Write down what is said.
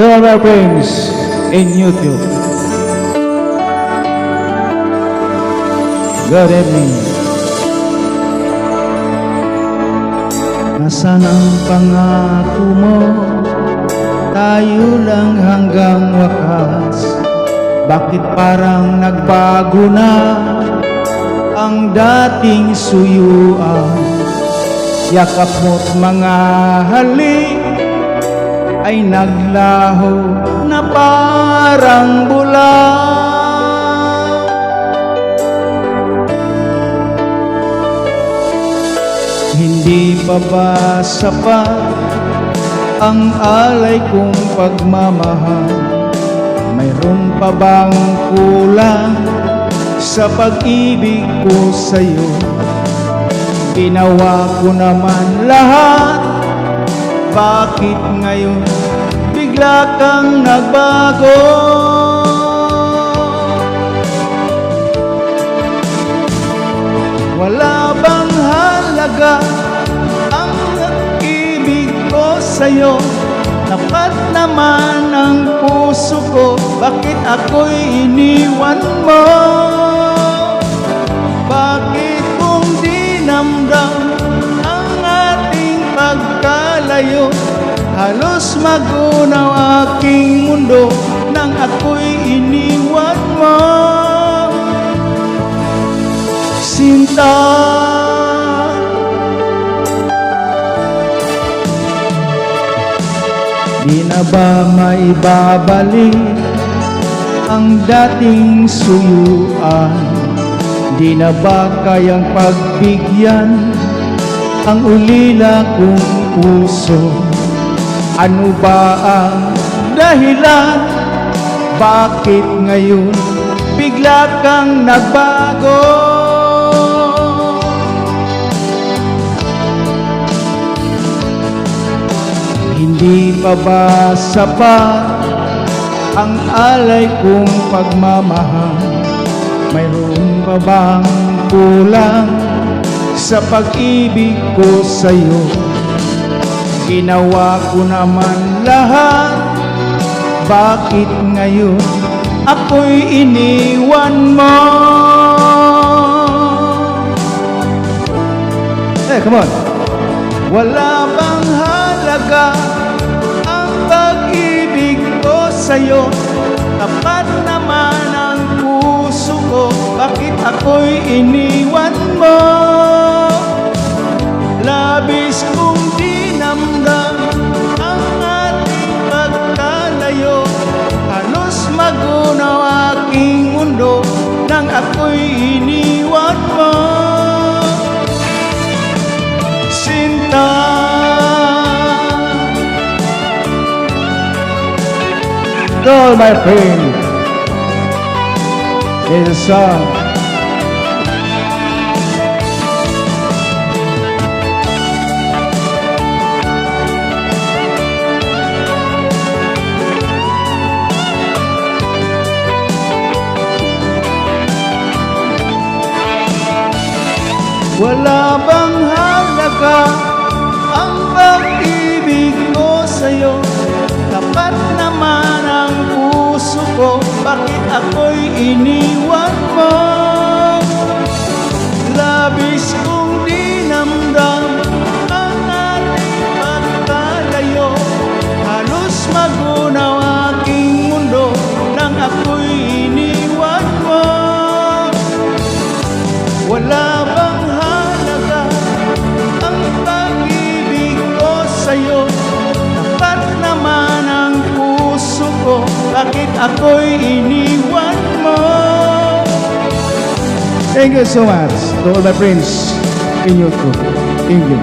to all our friends in YouTube. Good evening. Nasaan ang pangako mo? Tayo lang hanggang wakas. Bakit parang nagbago na ang dating suyuan? Yakap mo't mga halik ay naglaho na parang bula. Hindi pa ba sapat ang alay kong pagmamahal? Mayroon pa bang kulang sa pag-ibig ko sa'yo? Ginawa ko naman lahat, bakit ngayon bigla kang nagbago? Wala bang halaga ang pag-ibig ko sa'yo? Tapat naman ang puso ko, bakit ako'y iniwan mo? Bakit kung dinamdam ang ating pagkalayo? Halos magunaw aking mundo nang ako'y iniwan mo. Sinta, di na ba maibabalik ang dating suyuan? Di na ba kayang pagbigyan ang ulila kong puso? Ano ba ang dahilan? Bakit ngayon bigla kang nagbago? Hindi pa ba sapat ang alay kong pagmamahal? Mayroon pa bang kulang sa pag-ibig ko sa'yo? Ginawa ko naman lahat, bakit ngayon ako'y iniwan mo? Hey, come on! Wala bang halaga ang pag-ibig ko sa'yo? Tapat naman ang puso ko, bakit ako'y iniwan mo? Labis kong dinamdam ang ating pagkalayo. Halos magunaw aking mundo nang ako'y iniwan mo. Sinta, to all my friends, this is a song. Wala bang halaga ang pag-ibig ko sa'yo? Tapat naman ang puso ko, bakit ako'y iniwan mo? Labis kong dinamdam ang ating pagkalayo. Halos magunaw aking mundo nang ako'y iniwan mo. Wala bang halaga ang pag-ibig ko sa'yo? Tapat naman ang puso ko, bakit ako'y iniwan mo? Thank you so much to all my friends in YouTube. Thank you.